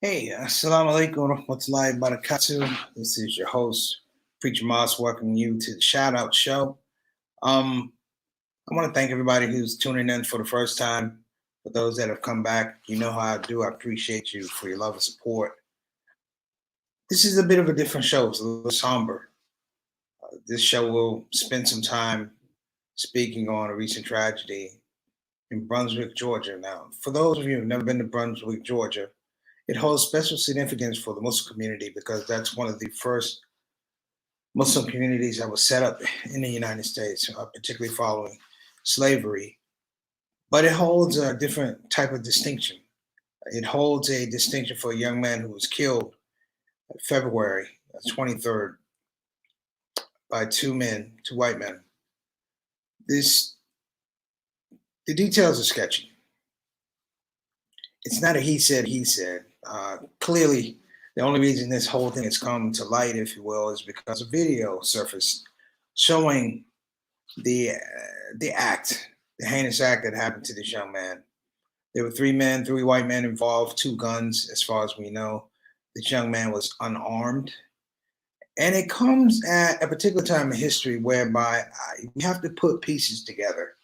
Hey, assalamu alaikum warahmatullahi wabarakatuh. This is your host, Preacher Moss, welcoming you to the ShOUT show. I want to thank everybody who's tuning in for the first time. For those that have come back, you know how I do. I appreciate you for your love and support. This is a bit of a different show. It's a little somber. This show will spend some time speaking on a recent tragedy in Brunswick, Georgia. Now, for those of you who've never been to Brunswick, Georgia, it holds special significance for the Muslim community because that's one of the first Muslim communities that was set up in the United States, particularly following slavery. But it holds a different type of distinction. It holds a distinction for a young man who was killed February 23rd by two white men. The details are sketchy. It's not a he said. Clearly, the only reason this whole thing has come to light, if you will, is because a video surfaced showing the heinous act that happened to this young man. There were three white men involved, two guns, as far as we know. This young man was unarmed. And it comes at a particular time in history whereby we have to put pieces together.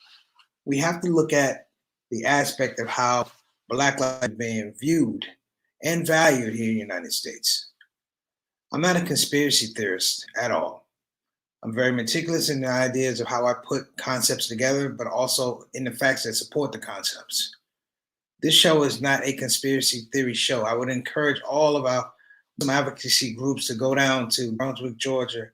We have to look at the aspect of how Black life is being viewed and valued here in the United States. I'm not a conspiracy theorist at all. I'm very meticulous in the ideas of how I put concepts together, but also in the facts that support the concepts. This show is not a conspiracy theory show. I would encourage all of our advocacy groups to go down to Brunswick, Georgia.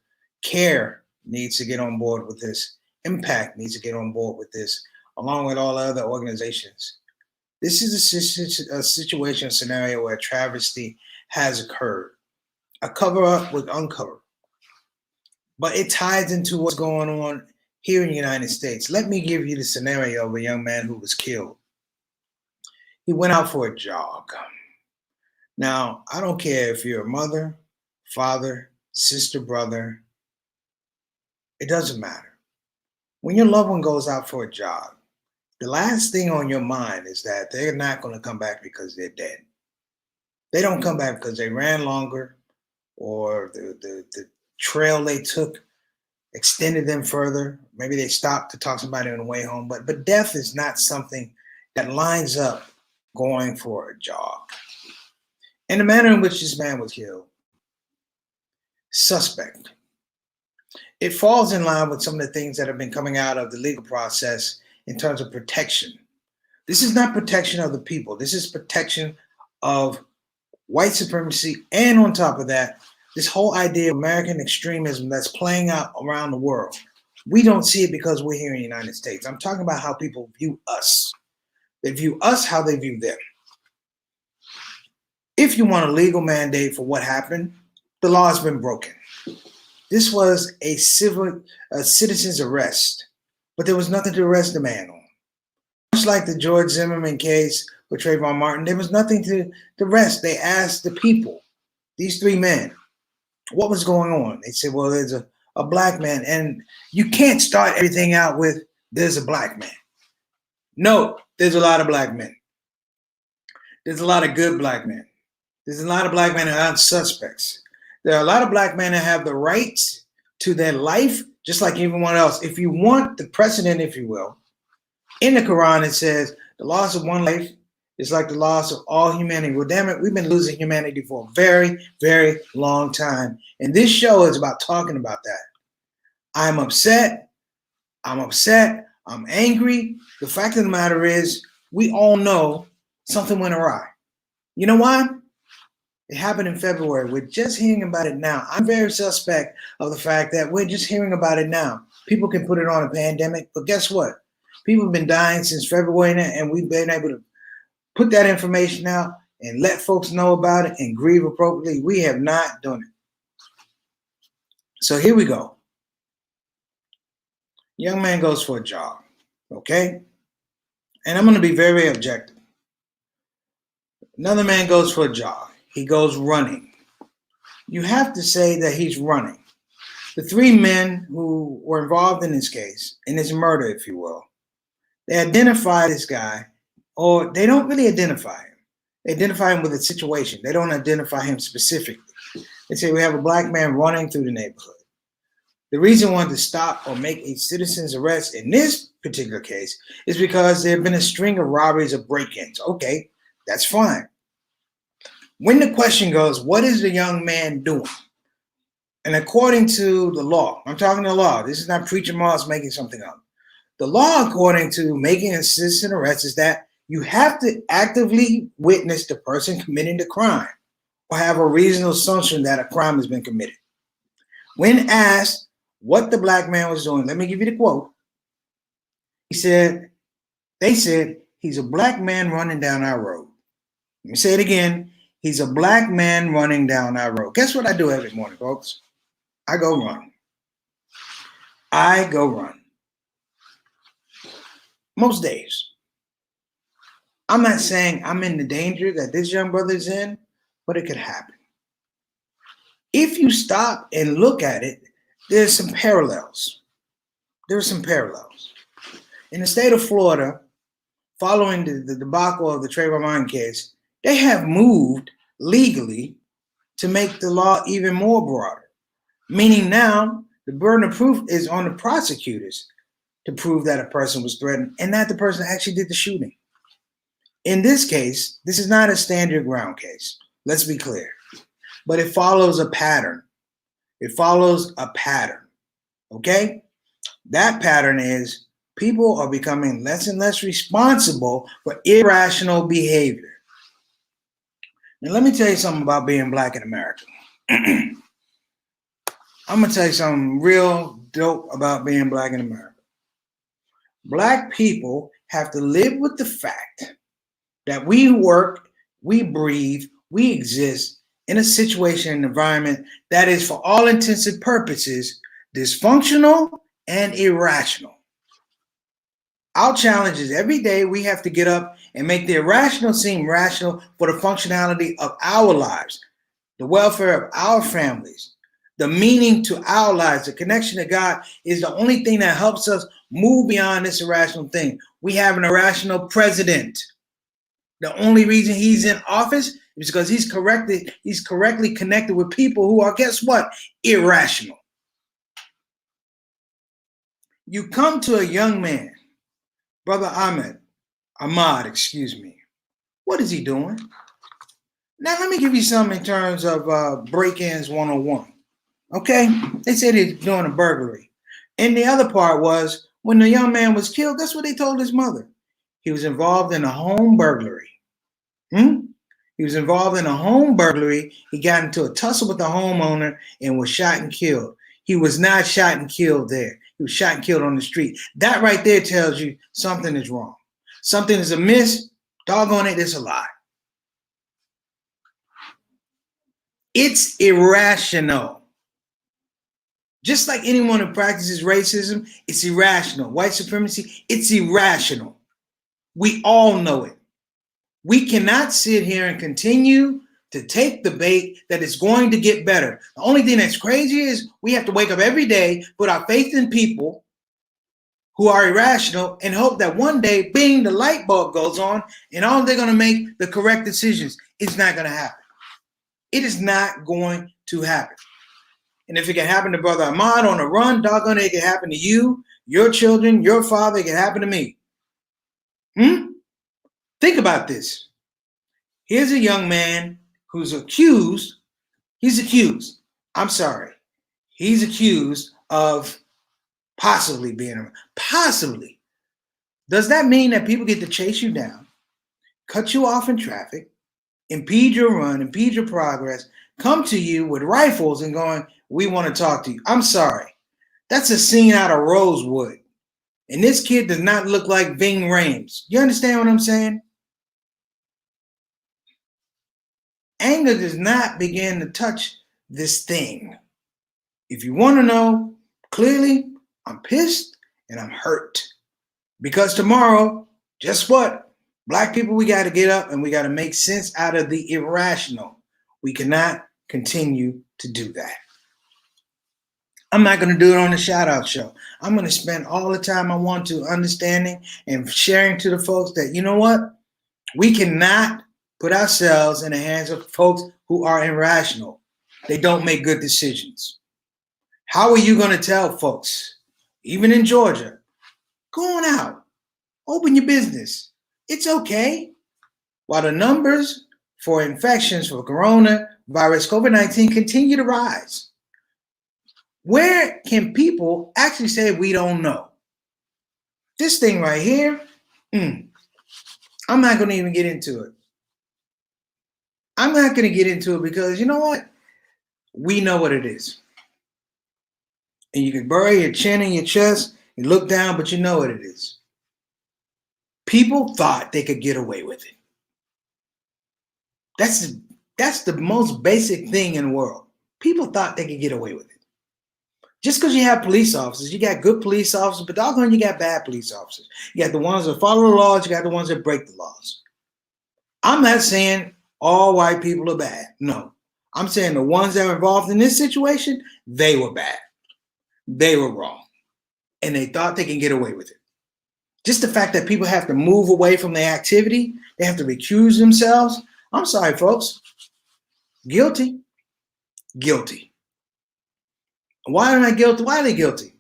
CARE needs to get on board with this. Impact needs to get on board with this, along with all other organizations. This is a situation, a scenario where travesty has occurred. A cover-up was uncovered. But it ties into what's going on here in the United States. Let me give you the scenario of a young man who was killed. He went out for a jog. Now, I don't care if you're a mother, father, sister, brother. It doesn't matter. When your loved one goes out for a jog, the last thing on your mind is that they're not going to come back because they're dead. They don't come back because they ran longer or the trail they took extended them further. Maybe they stopped to talk to somebody on the way home. But death is not something that lines up going for a jog. And the manner in which this man was killed, suspect. It falls in line with some of the things that have been coming out of the legal process in terms of protection. This is not protection of the people. This is protection of white supremacy. And on top of that, this whole idea of American extremism that's playing out around the world. We don't see it because we're here in the United States. I'm talking about how people view us. They view us how they view them. If you want a legal mandate for what happened, the law has been broken. This was a citizen's arrest, but there was nothing to arrest the man on. Much like the George Zimmerman case with Trayvon Martin, there was nothing to arrest. They asked the people, these three men, what was going on? They said, well, there's a black man, and you can't start everything out with, there's a black man. No, there's a lot of black men. There's a lot of good black men. There's a lot of black men that aren't suspects. There are a lot of black men that have the rights to their life, just like everyone else. If you want the precedent, if you will, in the Quran, it says the loss of one life is like the loss of all humanity. Well, damn it, we've been losing humanity for a very, very long time. And this show is about talking about that. I'm upset. I'm angry. The fact of the matter is, we all know something went awry. You know why? It happened in February. We're just hearing about it now. I'm very suspect of the fact that we're just hearing about it now. People can put it on a pandemic, but guess what? People have been dying since February, and we've been able to put that information out. and let folks know about it and grieve appropriately. We have not done it. So here we go. Young man goes for a jog, okay? And I'm going to be very objective. Another man goes for a jog. He goes running. You have to say that he's running. The three men who were involved in this case, in this murder, if you will, they identify this guy, or they don't really identify him. They identify him with a situation. They don't identify him specifically. They say we have a black man running through the neighborhood. The reason we wanted to stop or make a citizen's arrest in this particular case is because there have been a string of robberies or break-ins. Okay, that's fine. When the question goes, what is the young man doing? And according to the law, I'm talking the law. This is not preaching Moss making something up. The law, according to making a citizen arrest, is that you have to actively witness the person committing the crime or have a reasonable assumption that a crime has been committed. When asked what the black man was doing, let me give you the quote. They said, he's a black man running down our road. Let me say it again. He's a black man running down our road. Guess what I do every morning, folks? I go run. I go run. Most days. I'm not saying I'm in the danger that this young brother's in, but it could happen. If you stop and look at it, there's some parallels. There's some parallels. In the state of Florida, following the debacle of the Trayvon Martin case, they have moved legally to make the law even more broader. Meaning now the burden of proof is on the prosecutors to prove that a person was threatened and that the person actually did the shooting. In this case, this is not a stand your ground case. Let's be clear. But it follows a pattern. It follows a pattern. Okay? That pattern is people are becoming less and less responsible for irrational behavior. Now, let me tell you something about being black in America. I'm going to tell you something real dope about being black in America. Black people have to live with the fact that we work, we breathe, we exist in a situation and environment that is, for all intents and purposes, dysfunctional and irrational. Our challenge is every day we have to get up and make the irrational seem rational for the functionality of our lives, the welfare of our families, the meaning to our lives. The connection to God is the only thing that helps us move beyond this irrational thing. We have an irrational president. The only reason he's in office is because he's correctly connected with people who are, guess what? Irrational. You come to a young man, Brother Ahmad, excuse me. What is he doing? Now, let me give you some in terms of break-ins 101. Okay? They said he's doing a burglary. And the other part was, when the young man was killed, that's what they told his mother. He was involved in a home burglary. He was involved in a home burglary. He got into a tussle with the homeowner and was shot and killed. He was not shot and killed there. He was shot and killed on the street. That right there tells you something is wrong. Something is amiss. Doggone it, it's a lie. It's irrational. Just like anyone who practices racism, it's irrational. White supremacy, it's irrational. We all know it. We cannot sit here and continue to take the bait that it's going to get better. The only thing that's crazy is we have to wake up every day, put our faith in people who are irrational, and hope that one day, bing, the light bulb goes on, and all they're going to make the correct decisions. It's not going to happen. It is not going to happen. And if it can happen to Brother Ahmad on a run, doggone it, it can happen to you, your children, your father. It can happen to me. Think about this. Here's a young man who's accused. He's accused of possibly being, possibly. Does that mean that people get to chase you down, cut you off in traffic, impede your run, impede your progress, come to you with rifles and going, we want to talk to you? I'm sorry. That's a scene out of Rosewood. And this kid does not look like Ving Rhames. You understand what I'm saying? anger does not begin to touch this thing. If you want to know clearly, I'm pissed and I'm hurt. Because tomorrow, guess what? Black people, we got to get up and we got to make sense out of the irrational. We cannot continue to do that. I'm not going to do it on the ShOUT show. I'm going to spend all the time I want to understanding and sharing to the folks that, you know what? We cannot put ourselves in the hands of folks who are irrational. They don't make good decisions. How are you going to tell folks, even in Georgia, go on out, open your business. It's okay. While the numbers for infections for coronavirus, COVID-19 continue to rise. Where can people actually say we don't know? This thing right here, I'm not going to even get into it. I'm not going to get into it because you know what? We know what it is. And you can bury your chin in your chest and look down, but you know what it is. People thought they could get away with it. That's the most basic thing in the world. People thought they could get away with it. Just because you have police officers, you got good police officers, but doggone, you got bad police officers. You got the ones that follow the laws, you got the ones that break the laws. I'm not saying all white people are bad. No. I'm saying the ones that were involved in this situation, they were bad. They were wrong. And they thought they can get away with it. Just the fact that people have to move away from their activity, they have to recuse themselves. I'm sorry, folks. Guilty. Guilty. Why are they guilty? Why are they guilty?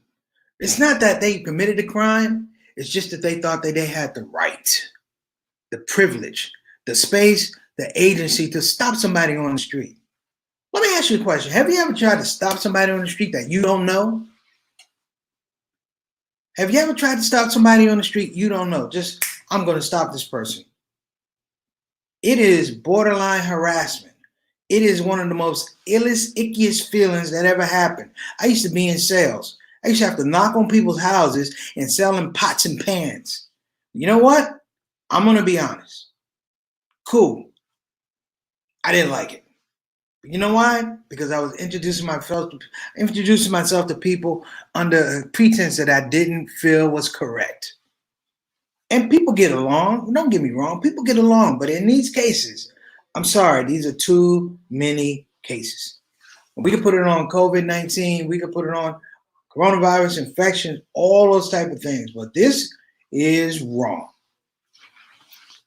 It's not that they committed a crime. It's just that they thought that they had the right, the privilege, the space, the agency to stop somebody on the street. Let me ask you a question. Have you ever tried to stop somebody on the street that you don't know? Have you ever tried to stop somebody on the street you don't know? Just, I'm going to stop this person. It is borderline harassment. It is one of the most illest, ickiest feelings that ever happened. I used to be in sales. I used to have to knock on people's houses and sell them pots and pans. You know what? I'm going to be honest. Cool. I didn't like it. But you know why? Because I was introducing myself to people under a pretense that I didn't feel was correct. And people get along. Don't get me wrong. People get along. But in these cases, I'm sorry, these are too many cases. We could put it on COVID-19. We could put it on coronavirus infection, all those type of things. But this is wrong.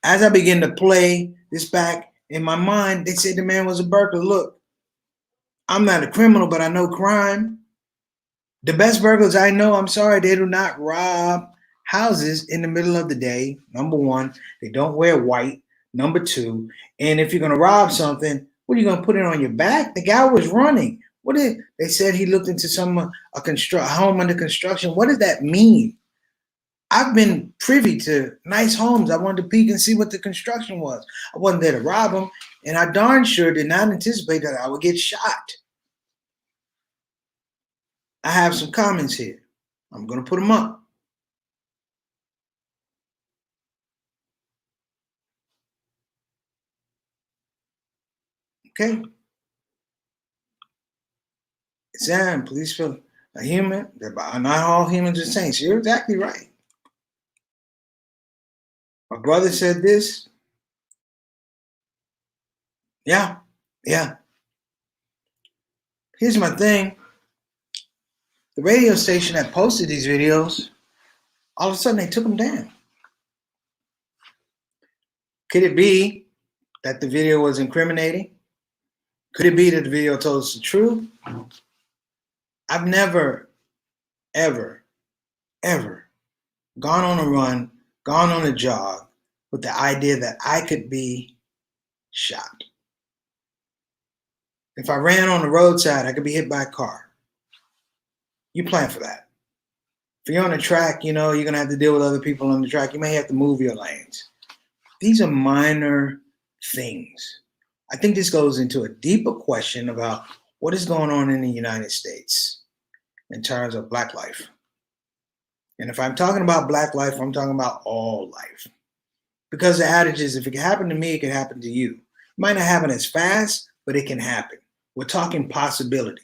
As I begin to play this back in my mind, they said the man was a burglar. Look, I'm not a criminal, but I know crime. The best burglars I know, I'm sorry, they do not rob houses in the middle of the day. Number one, they don't wear white. Number two, and if you're going to rob something, what are you going to put it on your back? The guy was running. They said he looked into a home under construction. What does that mean? I've been privy to nice homes. I wanted to peek and see what the construction was. I wasn't there to rob them, and I darn sure did not anticipate that I would get shot. I have some comments here. I'm going to put them up. Okay. Sam, police feel a human. Not all humans are saints. You're exactly right. My brother said this. Yeah. Here's my thing. The radio station that posted these videos, all of a sudden they took them down. Could it be that the video was incriminating? Could it be that the video told us the truth? I've never, ever gone on a run, gone on a jog with the idea that I could be shot. If I ran on the roadside, I could be hit by a car. You plan for that. If you're on a track, you're going to have to deal with other people on the track. You may have to move your lanes. These are minor things. I think this goes into a deeper question about what is going on in the United States in terms of Black life. And if I'm talking about Black life, I'm talking about all life. Because the adage is, if it can happen to me, it can happen to you. Might not happen as fast, but it can happen. We're talking possibility.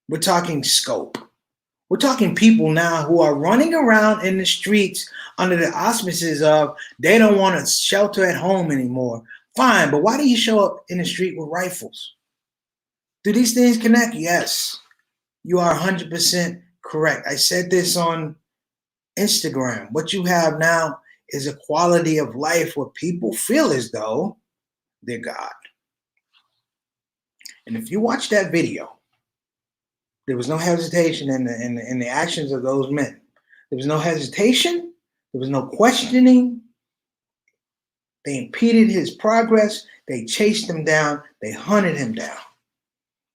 We're talking scope. We're talking people now who are running around in the streets under the auspices of they don't want to shelter at home anymore. Fine, but why do you show up in the street with rifles? Do these things connect? Yes. You are 100% correct. I said this on Instagram. What you have now is a quality of life where people feel as though they're God. And if you watch that video, there was no hesitation in the actions of those men. There was no hesitation. There was no questioning. They impeded his progress. They chased him down. They hunted him down.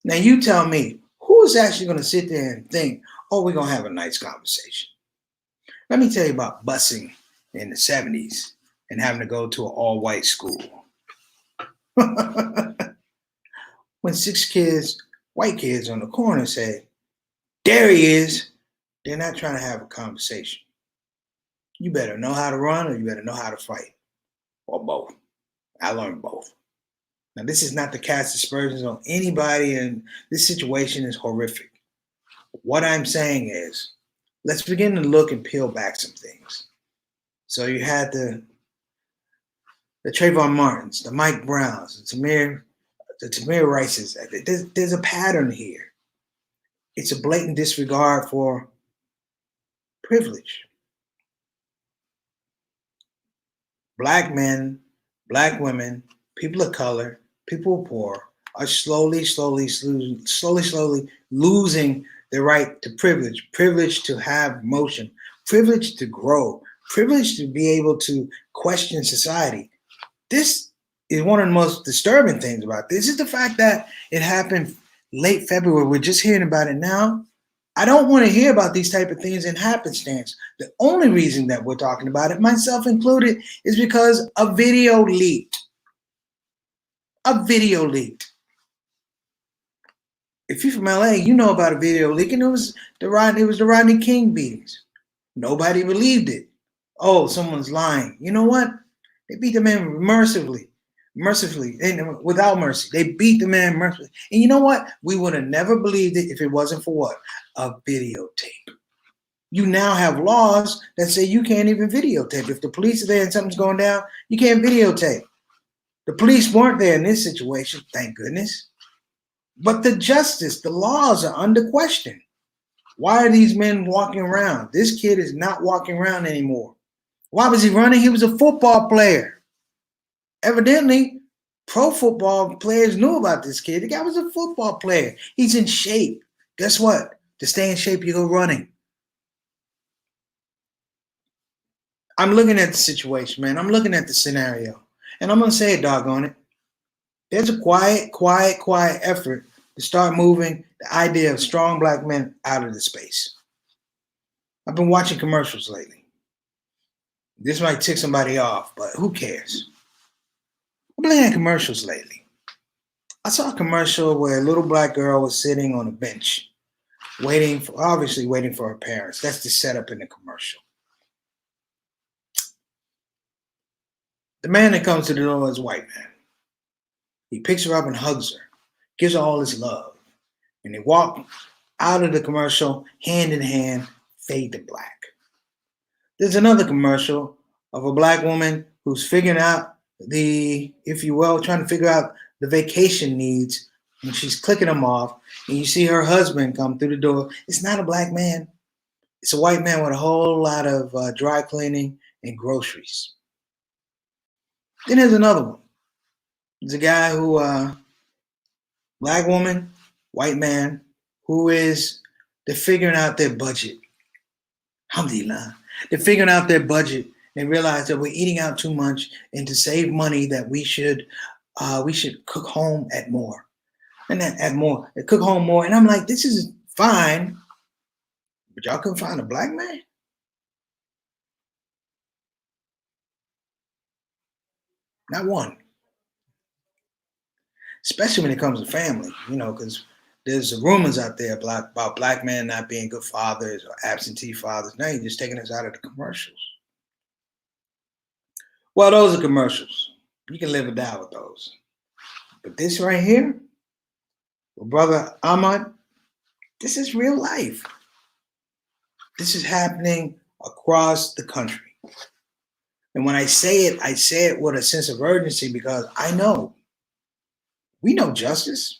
Now you tell me, who is actually going to sit there and think, oh, we're going to have a nice conversation? Let me tell you about busing in the 70s and having to go to an all-white school. When 6 kids, white kids on the corner say, there he is, they're not trying to have a conversation. You better know how to run or you better know how to fight, or both. I learned both. Now, this is not to cast aspersions on anybody, and this situation is horrific. What I'm saying is, let's begin to look and peel back some things. So you had the Trayvon Martins, the Mike Browns, the Tamir Rices. There's a pattern here. It's a blatant disregard for privilege. Black men, black women, people of color, people poor are slowly losing the right to privilege to have motion, privilege to grow, privilege to be able to question society. This is one of the most disturbing things about this is the fact that it happened late February. We're just hearing about it now. I don't want to hear about these type of things in happenstance. The only reason that we're talking about it, myself included, is because a video leaked. A video leaked. If you're from LA, you know about a video leak, and it was the Rodney King beatings. Nobody believed it. Oh, someone's lying. You know what? They beat the man mercifully, and without mercy. They beat the man mercifully. And you know what? We would have never believed it if it wasn't for what? A videotape. You now have laws that say you can't even videotape. If the police are there and something's going down, you can't videotape. The police weren't there in this situation, thank goodness. But the justice, the laws are under question. Why are these men walking around? This kid is not walking around anymore. Why was he running? He was a football player. Evidently, pro football players knew about this kid. The guy was a football player. He's in shape. Guess what? To stay in shape, you go running. I'm looking at the situation, man. I'm looking at the scenario. And I'm going to say it, doggone it. There's a quiet effort to start moving the idea of strong black men out of the space. I've been watching commercials lately. This might tick somebody off, but who cares? I've been looking at commercials lately. I saw a commercial where a little black girl was sitting on a bench, obviously waiting for her parents. That's the setup in the commercial. The man that comes to the door is a white man. He picks her up and hugs her, gives her all his love. And they walk out of the commercial, hand in hand, fade to black. There's another commercial of a black woman who's figuring out trying to figure out the vacation needs, and she's clicking them off. And you see her husband come through the door. It's not a black man. It's a white man with a whole lot of dry cleaning and groceries. Then there's another one. There's a guy who, black woman, white man, they're figuring out their budget. Alhamdulillah. They're figuring out their budget and realize that we're eating out too much, and to save money that we should cook home at more. And at more, cook home more. And I'm like, this is fine, but y'all couldn't find a black man? Not one. Especially when it comes to family, because there's rumors out there about black men not being good fathers or absentee fathers. Now you're just taking us out of the commercials. Well, those are commercials. You can live or die with those. But this right here, brother Ahmad, this is real life. This is happening across the country. And when I say it with a sense of urgency because I know. We know justice.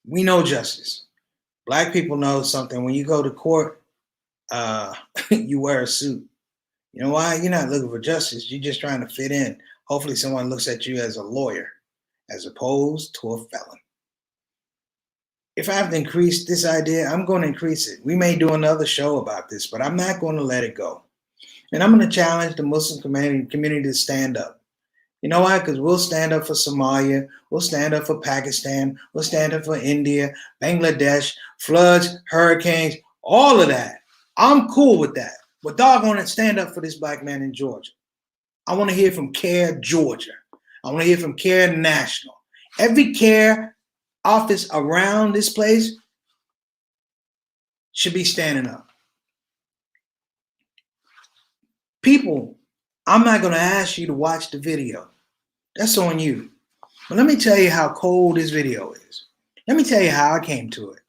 We know justice. Black people know something. When you go to court, you wear a suit. You know why? You're not looking for justice. You're just trying to fit in. Hopefully someone looks at you as a lawyer as opposed to a felon. If I have to increase this idea, I'm going to increase it. We may do another show about this, but I'm not going to let it go. And I'm going to challenge the Muslim community to stand up. You know why? Because we'll stand up for Somalia. We'll stand up for Pakistan. We'll stand up for India, Bangladesh, floods, hurricanes, all of that. I'm cool with that. But doggone it, stand up for this black man in Georgia. I want to hear from CARE Georgia. I want to hear from CARE National. Every CARE office around this place should be standing up. People, I'm not going to ask you to watch the video. That's on you. But let me tell you how cold this video is. Let me tell you how I came to it.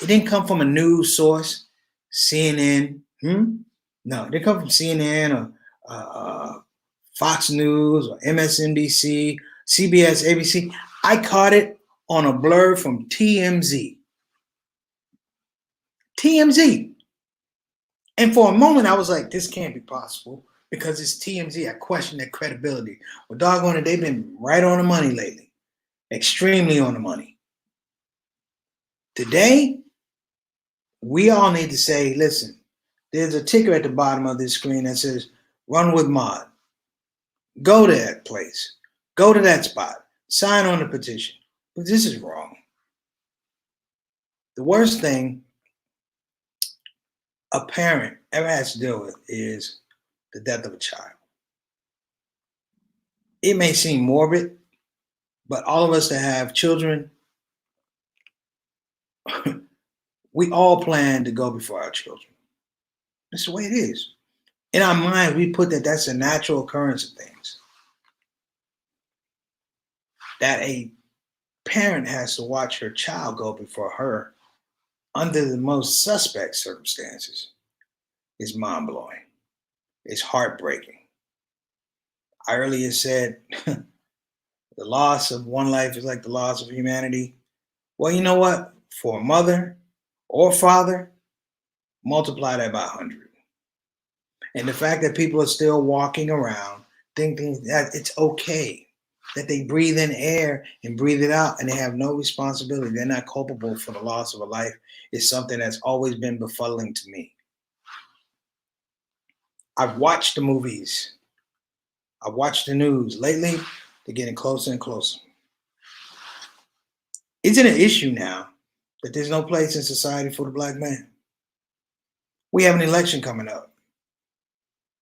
It didn't come from a news source, CNN. No, it didn't come from CNN or Fox News or MSNBC, CBS, ABC. I caught it on a blur from TMZ. TMZ. And for a moment, I was like, this can't be possible because it's TMZ. I question their credibility. Well, doggone it, they've been right on the money lately. Extremely on the money. Today, we all need to say, listen, there's a ticker at the bottom of this screen that says, run with Mod. Go to that place. Go to that spot. Sign on the petition. But this is wrong. The worst thing a parent ever has to deal with is the death of a child. It may seem morbid, but all of us that have children, we all plan to go before our children. That's the way it is. In our mind, we put that that's a natural occurrence of things. That a parent has to watch her child go before her under the most suspect circumstances is mind-blowing. It's heartbreaking. I earlier said the loss of one life is like the loss of humanity. Well, you know what? For a mother or father, multiply that by 100. And the fact that people are still walking around thinking that it's okay, that they breathe in air and breathe it out and they have no responsibility, they're not culpable for the loss of a life, is something that's always been befuddling to me. I've watched the movies. I've watched the news. Lately, they're getting closer and closer. Is it an issue now that there's no place in society for the black man? We have an election coming up.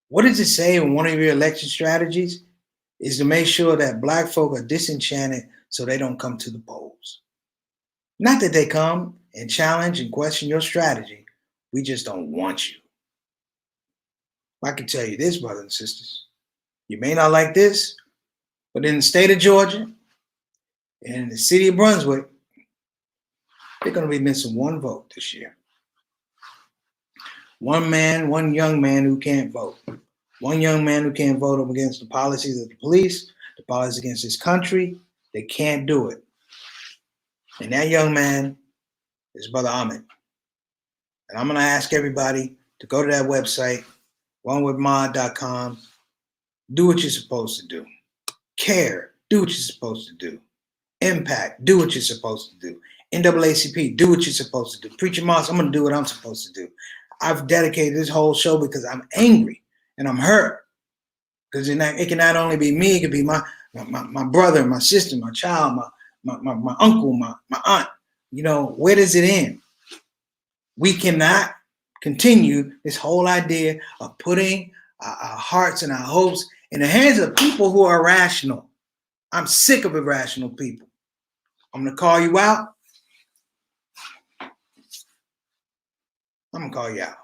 What does it say when one of your election strategies is to make sure that black folk are disenchanted so they don't come to the polls? Not that they come and challenge and question your strategy. We just don't want you. I can tell you this, brothers and sisters. You may not like this, but in the state of Georgia and in the city of Brunswick, they're going to be missing one vote this year. One young man who can't vote. One young man who can't vote up against the policies of the police, the policies against his country. They can't do it. And that young man is Brother Ahmed. And I'm going to ask everybody to go to that website, runwithmod.com. Do what you're supposed to do. CARE, do what you're supposed to do. Impact, do what you're supposed to do. NAACP, do what you're supposed to do. Preacher Moss, I'm going to do what I'm supposed to do. I've dedicated this whole show because I'm angry and I'm hurt. Because it can not only be me, it could be my brother, my sister, my child, my uncle, my aunt. You know, where does it end? We cannot continue this whole idea of putting our hearts and our hopes in the hands of people who are irrational. I'm sick of irrational people. I'm going to call you out. I'm going to call you out.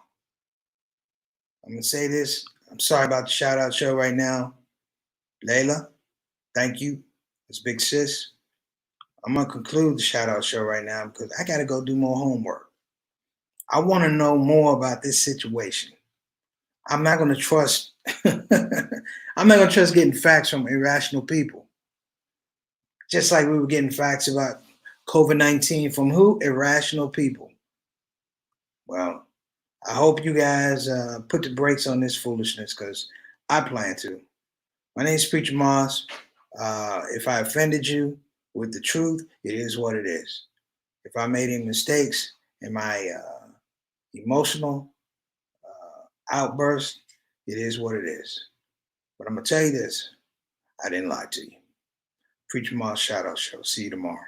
I'm going to say this. I'm sorry about the shout out show right now. Layla, thank you. It's Big Sis. I'm gonna conclude the shout out show right now because I gotta go do more homework. I want to know more about this situation. I'm not gonna trust I'm not gonna trust getting facts from irrational people. Just like we were getting facts about COVID-19 from who? Irrational people. Well, I hope you guys put the brakes on this foolishness because I plan to. My name is Preacher Moss. If I offended you with the truth, it is what it is. If I made any mistakes in my emotional outburst, it is what it is. But I'm going to tell you this, I didn't lie to you. Preacher Moss Shout Out Show. See you tomorrow.